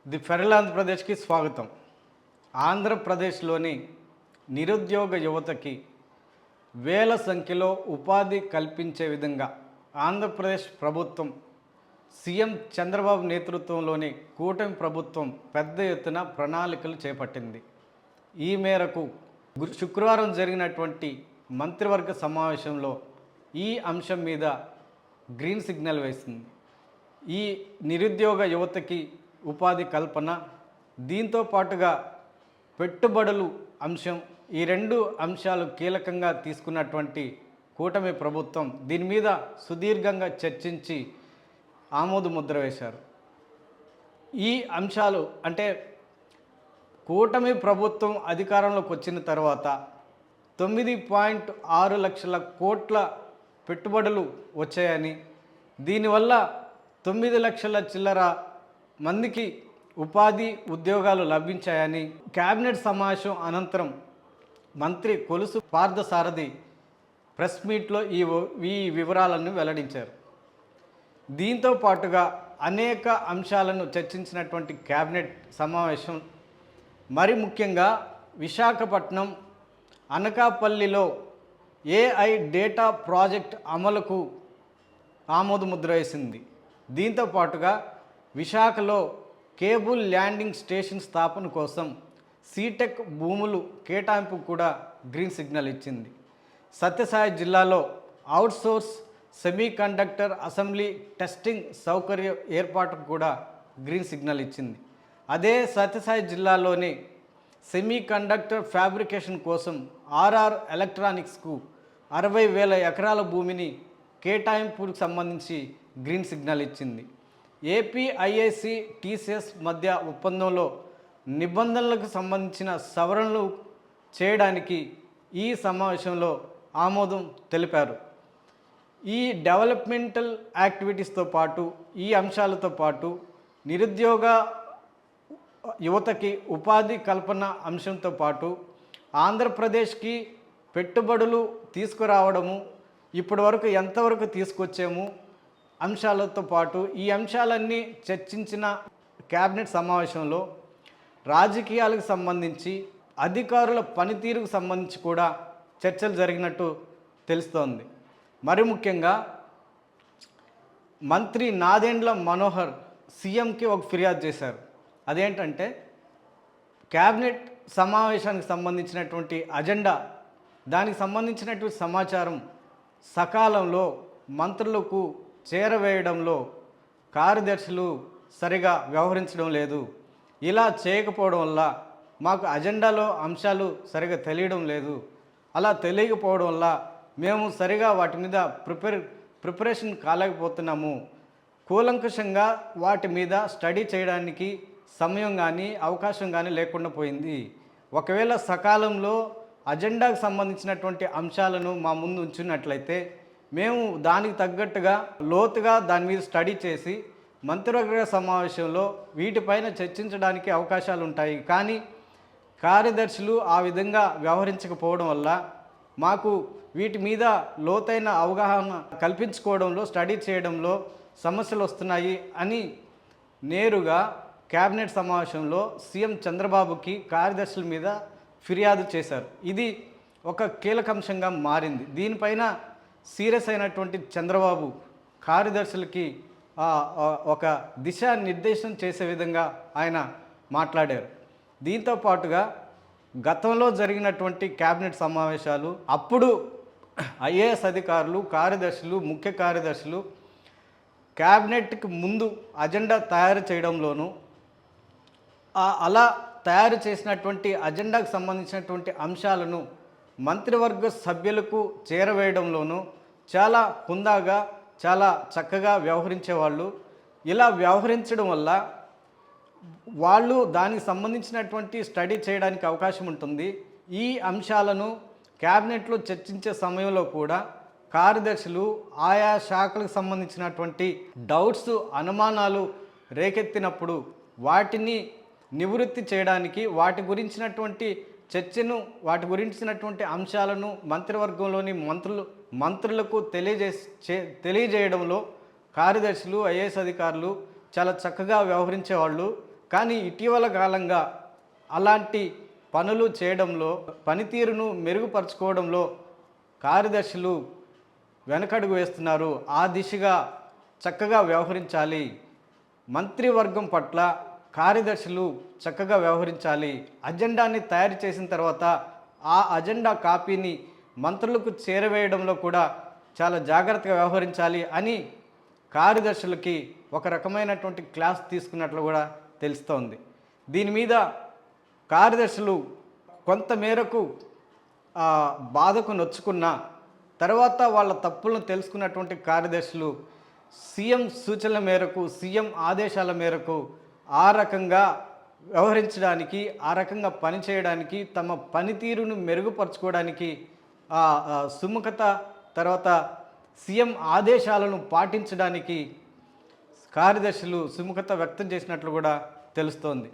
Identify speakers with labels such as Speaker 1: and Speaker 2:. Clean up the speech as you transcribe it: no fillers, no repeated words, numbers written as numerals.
Speaker 1: The federal ఆంధ్రప్రదేశ్కి స్వాగతం. ఆంధ్రప్రదేశ్లోని నిరుద్యోగ యువతకి వేల సంఖ్యలో ఉపాధి కల్పించే విధంగా ఆంధ్రప్రదేశ్ ప్రభుత్వం సీఎం చంద్రబాబు నేతృత్వంలోని కూటమి ప్రభుత్వం పెద్ద ఎత్తున ప్రణాళికలు చేపట్టింది. ఈ మేరకు శుక్రవారం జరిగినటువంటి మంత్రివర్గ సమావేశంలో ఈ అంశం మీద గ్రీన్ సిగ్నల్ వేసింది. ఈ నిరుద్యోగ యువతకి ఉపాధి కల్పన, దీంతో పాటుగా పెట్టుబడులు అంశం, ఈ రెండు అంశాలు కీలకంగా తీసుకున్నటువంటి కూటమి ప్రభుత్వం దీని మీద సుదీర్ఘంగా చర్చించి ఆమోద ముద్ర వేశారు. ఈ అంశాలు అంటే కూటమి ప్రభుత్వం అధికారంలోకి వచ్చిన తర్వాత 9.6 లక్షల కోట్ల పెట్టుబడులు వచ్చాయని, దీనివల్ల 9 లక్షల చిల్లర మందికి ఉపాధి ఉద్యోగాలు లభించాయని కేబినెట్ సమావేశం అనంతరం మంత్రి కొలుసు పార్థసారథి ప్రెస్ మీట్లో ఈ వివరాలను వెల్లడించారు. దీంతో పాటుగా అనేక అంశాలను చర్చించినటువంటి కేబినెట్ సమావేశం మరి ముఖ్యంగా విశాఖపట్నం అనకాపల్లిలో ఏఐ డేటా ప్రాజెక్ట్ అమలుకు ఆమోద ముద్ర వేసింది. దీంతో పాటుగా విశాఖలో కేబుల్ ల్యాండింగ్ స్టేషన్ స్థాపన కోసం సీటెక్ భూములు కేటాయింపు కూడా గ్రీన్ సిగ్నల్ ఇచ్చింది. సత్యసాయి జిల్లాలో అవుట్సోర్స్ సెమీకండక్టర్ అసెంబ్లీ టెస్టింగ్ సౌకర్యం ఏర్పాటుకు కూడా గ్రీన్ సిగ్నల్ ఇచ్చింది. అదే సత్యసాయి జిల్లాలోని సెమీకండక్టర్ ఫ్యాబ్రికేషన్ కోసం ఆర్ఆర్ ఎలక్ట్రానిక్స్కు 60,000 ఎకరాల భూమిని కేటాయింపుకు సంబంధించి గ్రీన్ సిగ్నల్ ఇచ్చింది. ఏపీ ఐఐసి టీసీఎస్ మధ్య ఒప్పందంలో నిబంధనలకు సంబంధించిన సవరణలు చేయడానికి ఈ సమావేశంలో ఆమోదం తెలిపారు. ఈ డెవలప్మెంటల్ యాక్టివిటీస్తో పాటు ఈ అంశాలతో పాటు నిరుద్యోగ యువతకి ఉపాధి కల్పన అంశంతో పాటు ఆంధ్రప్రదేశ్కి పెట్టుబడులు తీసుకురావడము, ఇప్పటి వరకు ఎంతవరకు తీసుకొచ్చాము అంశాలతో పాటు ఈ అంశాలన్నీ చర్చించిన కేబినెట్ సమావేశంలో రాజకీయాలకు సంబంధించి అధికారుల పనితీరుకు సంబంధించి కూడా చర్చలు జరిగినట్టు తెలుస్తోంది. మరి ముఖ్యంగా మంత్రి నాదెండ్ల మనోహర్ సీఎంకి ఒక ఫిర్యాదు చేశారు. అదేంటంటే కేబినెట్ సమావేశానికి సంబంధించినటువంటి అజెండా, దానికి సంబంధించినటువంటి సమాచారం సకాలంలో మంత్రులకు చేరవేయడంలో కార్యదర్శులు సరిగా వ్యవహరించడం లేదు. ఇలా చేయకపోవడం వల్ల మాకు అజెండాలో అంశాలు సరిగా తెలియడం లేదు. అలా తెలియకపోవడం వల్ల మేము సరిగా వాటి మీద ప్రిపరేషన్ కాలేకపోతున్నాము. కూలంకషంగా వాటి మీద స్టడీ చేయడానికి సమయం కానీ అవకాశం కానీ లేకుండా పోయింది. ఒకవేళ సకాలంలో అజెండాకు సంబంధించినటువంటి అంశాలను మా ముందు ఉంచినట్లయితే మేము దానికి తగ్గట్టుగా లోతుగా దాని మీద స్టడీ చేసి మంత్రివర్గ సమావేశంలో వీటిపైన చర్చించడానికి అవకాశాలు ఉంటాయి. కానీ కార్యదర్శులు ఆ విధంగా వ్యవహరించకపోవడం వల్ల మాకు వీటి మీద లోతైన అవగాహన కల్పించుకోవడంలో, స్టడీ చేయడంలో సమస్యలు వస్తున్నాయి అని నేరుగా కేబినెట్ సమావేశంలో సీఎం చంద్రబాబుకి కార్యదర్శుల మీద ఫిర్యాదు చేశారు. ఇది ఒక కీలక అంశంగా మారింది. దీనిపైన సీరియస్ అయినటువంటి చంద్రబాబు కార్యదర్శులకి ఒక దిశానిర్దేశం చేసే విధంగా ఆయన మాట్లాడారు. దీంతో పాటుగా గతంలో జరిగినటువంటి కేబినెట్ సమావేశాలు అప్పుడు ఐఏఎస్ అధికారులు, కార్యదర్శులు, ముఖ్య కార్యదర్శులు కేబినెట్కి ముందు అజెండా తయారు చేయడంలోనూ అలా తయారు చేసినటువంటి అజెండాకు సంబంధించినటువంటి అంశాలను మంత్రివర్గ సభ్యులకు చేరవేయడంలోనూ చాలా హుందాగా, చాలా చక్కగా వ్యవహరించేవాళ్ళు. ఇలా వ్యవహరించడం వల్ల వాళ్ళు దానికి సంబంధించినటువంటి స్టడీ చేయడానికి అవకాశం ఉంటుంది. ఈ అంశాలను కేబినెట్లో చర్చించే సమయంలో కూడా కార్యదర్శులు ఆయా శాఖలకు సంబంధించినటువంటి డౌట్స్, అనుమానాలు రేకెత్తినప్పుడు వాటిని నివృత్తి చేయడానికి, వాటి గురించినటువంటి చర్చను, వాటి గురించినటువంటి అంశాలను మంత్రివర్గంలోని మంత్రులకు తెలియజేయడంలో కార్యదర్శులు, ఐఏఎస్ అధికారులు చాలా చక్కగా వ్యవహరించేవాళ్ళు. కానీ ఇటీవల కాలంగా అలాంటి పనులు చేయడంలో, పనితీరును మెరుగుపరుచుకోవడంలో కార్యదర్శులు వెనకడుగు వేస్తున్నారు. ఆ దిశగా చక్కగా వ్యవహరించాలి. మంత్రివర్గం పట్ల కార్యదర్శులు చక్కగా వ్యవహరించాలి. అజెండాని తయారు చేసిన తర్వాత ఆ అజెండా కాపీని మంత్రులకు చేరవేయడంలో కూడా చాలా జాగ్రత్తగా వ్యవహరించాలి అని కార్యదర్శులకి ఒక రకమైనటువంటి క్లాస్ తీసుకున్నట్లు కూడా తెలుస్తోంది. దీని మీద కార్యదర్శులు కొంతమేరకు బాధకు నొచ్చుకున్న తర్వాత వాళ్ళ తప్పులను తెలుసుకున్నటువంటి కార్యదర్శులు సీఎం సూచనల మేరకు, సీఎం ఆదేశాల మేరకు ఆ రకంగా వ్యవహరించడానికి, ఆ రకంగా పనిచేయడానికి, తమ పనితీరును మెరుగుపరచుకోవడానికి సుముఖత, తర్వాత సీఎం ఆదేశాలను పాటించడానికి కార్యదర్శులు సుముఖత వ్యక్తం చేసినట్లు కూడా తెలుస్తోంది.